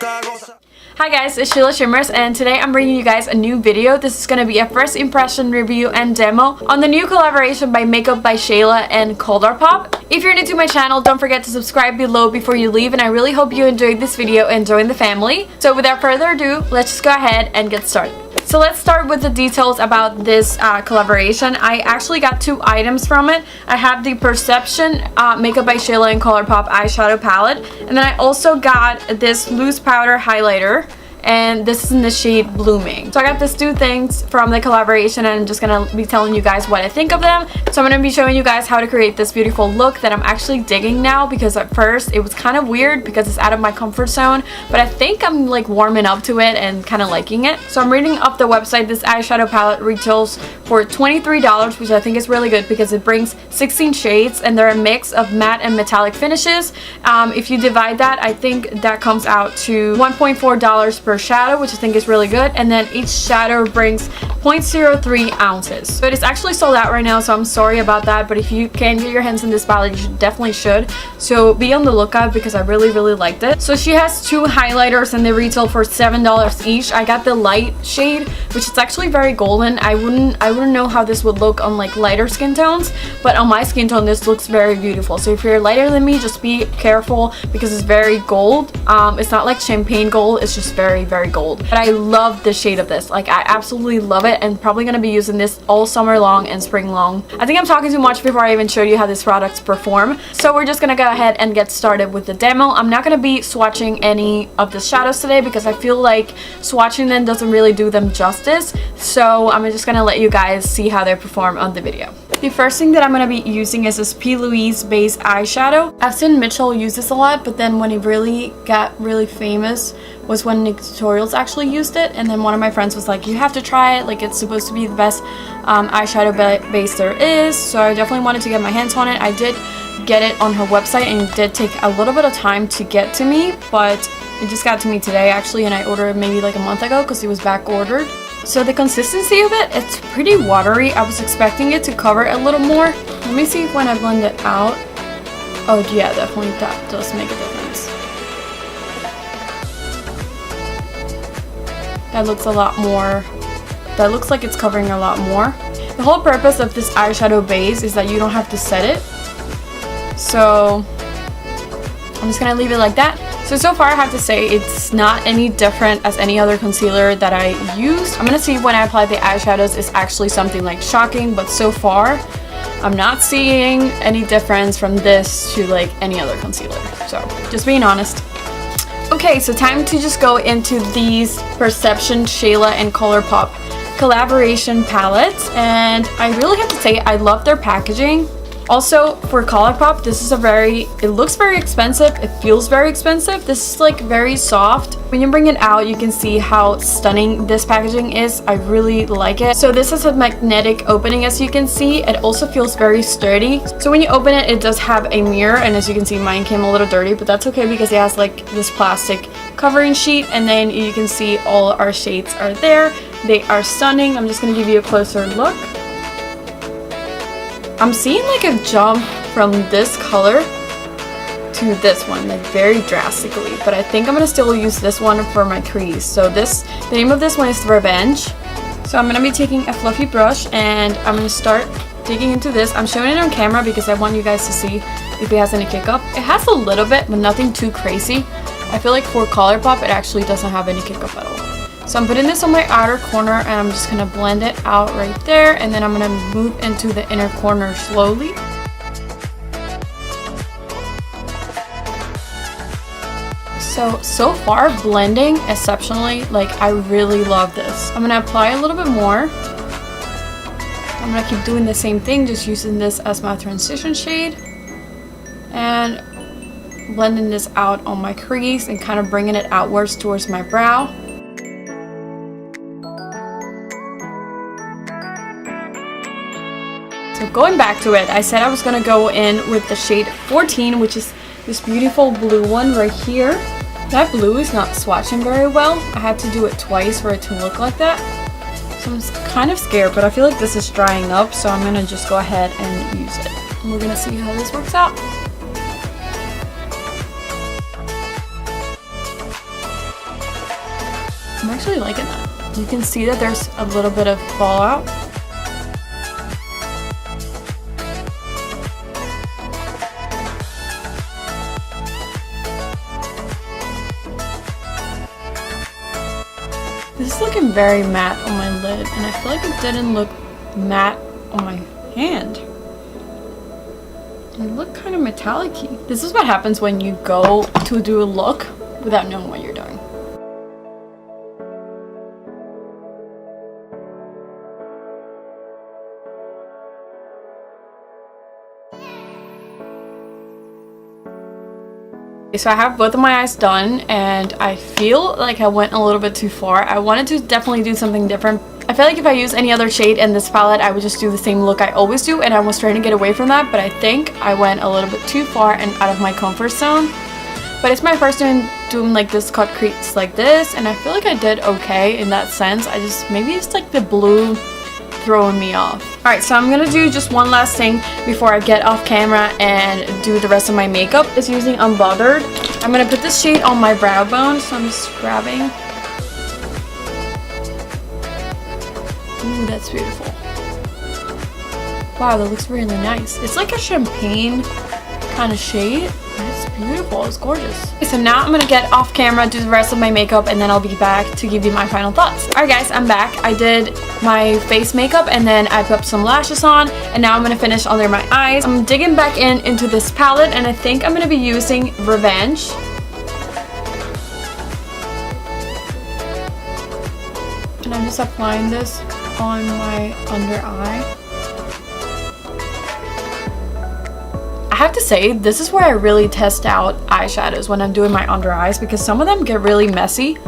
Hi guys, it's Sheila Shimmers and today I'm bringing you guys a new video. This is going to be a first impression review and demo on the new collaboration by Makeup by Shayla and Colourpop. If you're new to my channel, don't forget to subscribe below before you leave, and I really hope you enjoyed this video and join the family. So without further ado, let's just go ahead and get started. So let's start with the details about this collaboration. I actually got two items from it. I have the Perception Makeup by Sheila and Colourpop eyeshadow palette, and then I also got this loose powder highlighter, and this is in the shade Blooming. So I got these two things from the collaboration, and I'm just gonna be telling you guys what I think of them. So I'm gonna be showing you guys how to create this beautiful look that I'm actually digging now, because at first it was kind of weird because it's out of my comfort zone, but I think I'm like warming up to it and kind of liking it. So I'm reading up the website. This eyeshadow palette retails for $23, which I think is really good because it brings 16 shades and they're a mix of matte and metallic finishes. If you divide that, I think that comes out to $1.4 per shadow, which I think is really good, and then each shadow brings 0.03 ounces. So it is actually sold out right now, so I'm sorry about that, but if you can get your hands on this palette, you definitely should. So be on the lookout because I really liked it. So she has two highlighters and they retail for $7 each. I got the light shade, which is actually very golden. I wouldn't know how this would look on like lighter skin tones, but on my skin tone this looks very beautiful. So if you're lighter than me, just be careful because it's very gold. It's not like champagne gold, it's just very gold. But I love the shade of this. Like, I absolutely love it, and probably gonna be using this all summer long and spring long. I think I'm talking too much before I even showed you how these products perform, so we're just gonna go ahead and get started with the demo. I'm not gonna be swatching any of the shadows today because I feel like swatching them doesn't really do them justice, so I'm just gonna let you guys see how they perform on the video. The first thing that I'm going to be using is this Louise base eyeshadow. I've seen Mitchell use this a lot, but then when he really got famous was when Nick Tutorials actually used it, and then one of my friends was like, you have to try it, like it's supposed to be the best eyeshadow base there is. So I definitely wanted to get my hands on it. I did get it on her website and it did take a little bit of time to get to me, but it just got to me today actually, and I ordered it maybe like a month ago because it was back ordered. So the consistency of it, it's pretty watery. I was expecting it to cover a little more. Let me see when I blend it out. Oh yeah, definitely that does make a difference. That looks a lot more, that looks like it's covering a lot more. The whole purpose of this eyeshadow base is that you don't have to set it. So I'm just gonna leave it like that. So far I have to say it's not any different as any other concealer that I used. I'm gonna see when I apply the eyeshadows is actually something like shocking, but so far I'm not seeing any difference from this to like any other concealer. So just being honest. Okay, so time to just go into these Perception Shayla and Colourpop collaboration palettes, and I really have to say I love their packaging. Also, for Colourpop, this is it looks very expensive, it feels very expensive. This is like very soft. When you bring it out, you can see how stunning this packaging is. I really like it. So this is a magnetic opening, as you can see. It also feels very sturdy. So when you open it, it does have a mirror, and as you can see, mine came a little dirty, but that's okay because it has like this plastic covering sheet, and then you can see all our shades are there. They are stunning. I'm just gonna give you a closer look. I'm seeing like a jump from this color to this one, like very drastically, but I think I'm gonna still use this one for my crease. So the name of this one is Revenge. So I'm gonna be taking a fluffy brush and I'm gonna start digging into this. I'm showing it on camera because I want you guys to see if it has any kick up. It has a little bit, but nothing too crazy. I feel like for Colourpop, it actually doesn't have any kick up at all. So I'm putting this on my outer corner and I'm just gonna blend it out right there, and then I'm gonna move into the inner corner slowly. So far blending exceptionally. Like, I really love this. I'm gonna apply a little bit more. I'm gonna keep doing the same thing, just using this as my transition shade and blending this out on my crease and kind of bringing it outwards towards my brow. So going back to it, I said I was gonna go in with the shade 14, which is this beautiful blue one right here. That blue is not swatching very well. I had to do it twice for it to look like that. So I'm kind of scared, but I feel like this is drying up, so I'm gonna just go ahead and use it. And we're gonna see how this works out. I'm actually liking that. You can see that there's a little bit of fallout. This is looking very matte on my lid, and I feel like it didn't look matte on my hand. It looked kind of metallic-y. This is what happens when you go to do a look without knowing what you're doing. So I have both of my eyes done, and I feel like I went a little bit too far. I wanted to definitely do something different. I feel like if I use any other shade in this palette, I would just do the same look I always do, and I was trying to get away from that, but I think I went a little bit too far and out of my comfort zone. But it's my first time doing like this cut crease like this, and I feel like I did okay in that sense. Maybe it's like the blue throwing me off. Alright, so I'm gonna do just one last thing before I get off camera and do the rest of my makeup. It's using Unbothered. I'm gonna put this shade on my brow bone, so I'm just grabbing. Ooh, that's beautiful. Wow, that looks really nice. It's like a champagne kind of shade. It's beautiful. It's gorgeous. Okay, so now I'm gonna get off camera, do the rest of my makeup, and then I'll be back to give you my final thoughts. Alright guys, I'm back. I did my face makeup, and then I put some lashes on, and now I'm gonna finish under my eyes. I'm digging back into this palette, and I think I'm gonna be using Revenge. And I'm just applying this on my under eye. I have to say, this is where I really test out eyeshadows when I'm doing my under eyes, because some of them get really messy.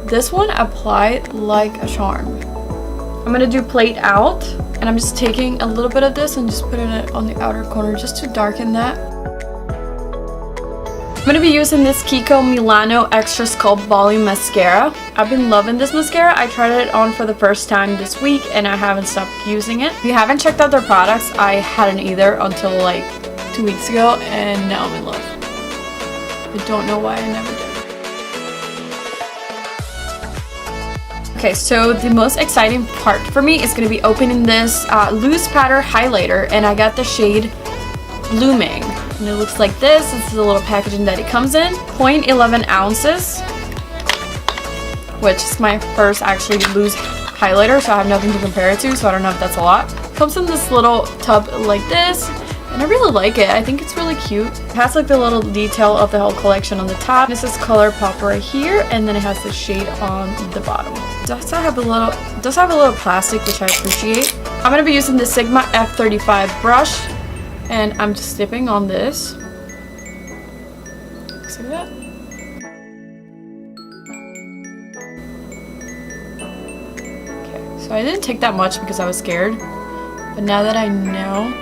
This one applied like a charm. I'm gonna do Plate Out, and I'm just taking a little bit of this and just putting it on the outer corner just to darken that. I'm gonna be using this Kiko Milano Extra Sculpt Volume Mascara. I've been loving this mascara. I tried it on for the first time this week, and I haven't stopped using it. If you haven't checked out their products, I hadn't either until like 2 weeks ago, and now I'm in love. I don't know why I never did. Okay, so the most exciting part for me is going to be opening this loose powder highlighter, and I got the shade Blooming, and it looks like this. This is the little packaging that it comes in. 0.11 ounces, which is my first actually loose highlighter, so I have nothing to compare it to, so I don't know if that's a lot. Comes in this little tub like this. And I really like it. I think it's really cute. It has like the little detail of the whole collection on the top. This is Colourpop right here, and then it has the shade on the bottom. It does have a little plastic, which I appreciate. I'm gonna be using the Sigma F35 brush, and I'm just dipping on this. See that? Okay, so I didn't take that much because I was scared, but now that I know.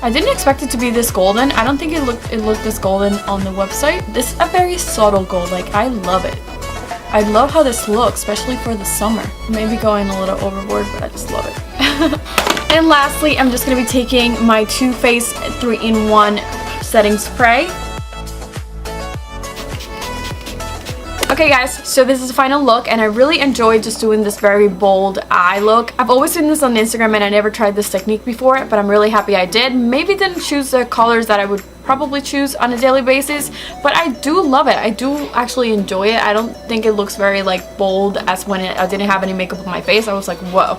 I didn't expect it to be this golden. I don't think it looked this golden on the website. This is a very subtle gold. Like, I love it. I love how this looks, especially for the summer. Maybe going a little overboard, but I just love it. And lastly, I'm just going to be taking my Too Faced 3-in-1 setting spray. Okay guys, so this is the final look, and I really enjoyed just doing this very bold eye look. I've always seen this on Instagram, and I never tried this technique before, but I'm really happy I did. Maybe didn't choose the colors that I would probably choose on a daily basis, but I do love it. I do actually enjoy it. I don't think it looks very like bold as when I didn't have any makeup on my face. I was like, whoa,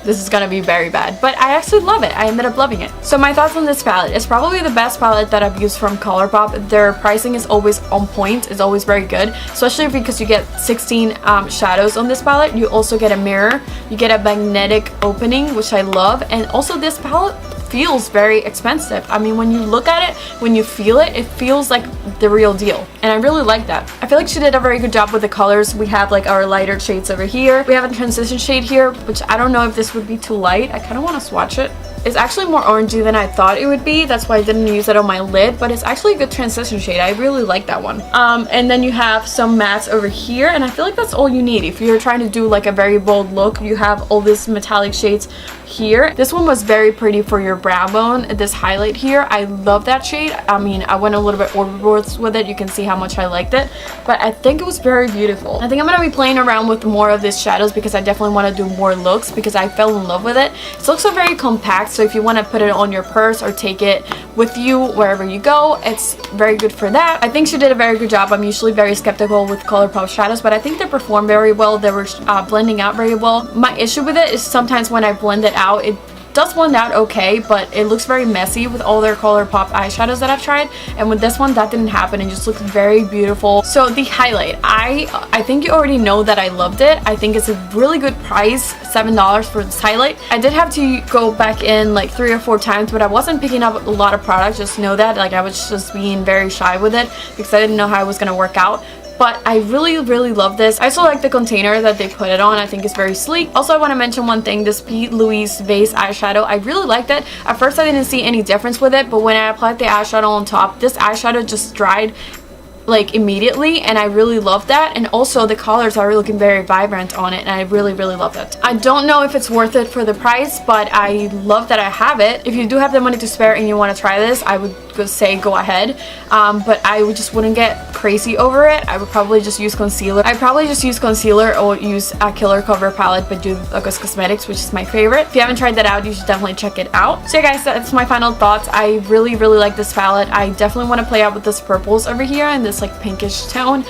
this is gonna be very bad, but I actually love it. I ended up loving it. So my thoughts on this palette. It's probably the best palette that I've used from Colourpop. Their pricing is always on point. It's always very good, especially because you get 16 shadows on this palette. You also get a mirror. You get a magnetic opening, which I love, and also this palette feels very expensive. I mean, when you look at it, when you feel it, it feels like the real deal, and I really like that. I feel like she did a very good job with the colors. We have like our lighter shades over here. We have a transition shade here, which I don't know if this would be too light. I kind of want to swatch it. It's actually more orangey than I thought it would be. That's why I didn't use it on my lid, but it's actually a good transition shade. I really like that one. And then you have some mattes over here, and I feel like that's all you need. If you're trying to do like a very bold look, you have all these metallic shades here. This one was very pretty for your brow bone. This highlight here, I love that shade. I mean, I went a little bit overboard with it. You can see how much I liked it, but I think it was very beautiful. I think I'm gonna be playing around with more of these shadows because I definitely want to do more looks because I fell in love with it. It looks so very compact, so if you want to put it on your purse or take it with you wherever you go, it's very good for that. I think she did a very good job. I'm usually very skeptical with Colourpop shadows, but I think they perform very well. They were blending out very well. My issue with it is sometimes when I blend it out, it does blend out okay, but it looks very messy with all their Colourpop eyeshadows that I've tried, and with this one that didn't happen. It just looks very beautiful. So the highlight, I think you already know that I loved it. I think it's a really good price, $7 for this highlight. I did have to go back in like 3 or 4 times, but I wasn't picking up a lot of products, just know that. Like, I was just being very shy with it because I didn't know how it was gonna work out. But I really love this. I also like the container that they put it on. I think it's very sleek. Also, I want to mention one thing, this Louise Vase eyeshadow. I really liked it. At first I didn't see any difference with it, but when I applied the eyeshadow on top, this eyeshadow just dried like immediately, and I really love that. And also the colors are looking very vibrant on it, and I really love it. I don't know if it's worth it for the price, but I love that I have it. If you do have the money to spare and you want to try this, I would say go ahead, but I just wouldn't get crazy over it. I would probably just use concealer. I'd probably just use concealer or use a Killer Cover palette by Douglas Cosmetics, which is my favorite. If you haven't tried that out, you should definitely check it out. So yeah guys, that's my final thoughts. I really like this palette. I definitely want to play out with this purples over here and this like pinkish tone.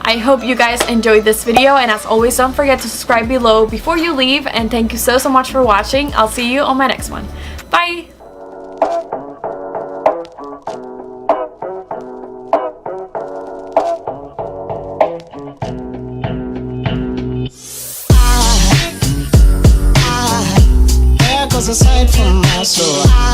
I hope you guys enjoyed this video, and as always, don't forget to subscribe below before you leave, and thank you so much for watching. I'll see you on my next one. Bye! Aside from my soul,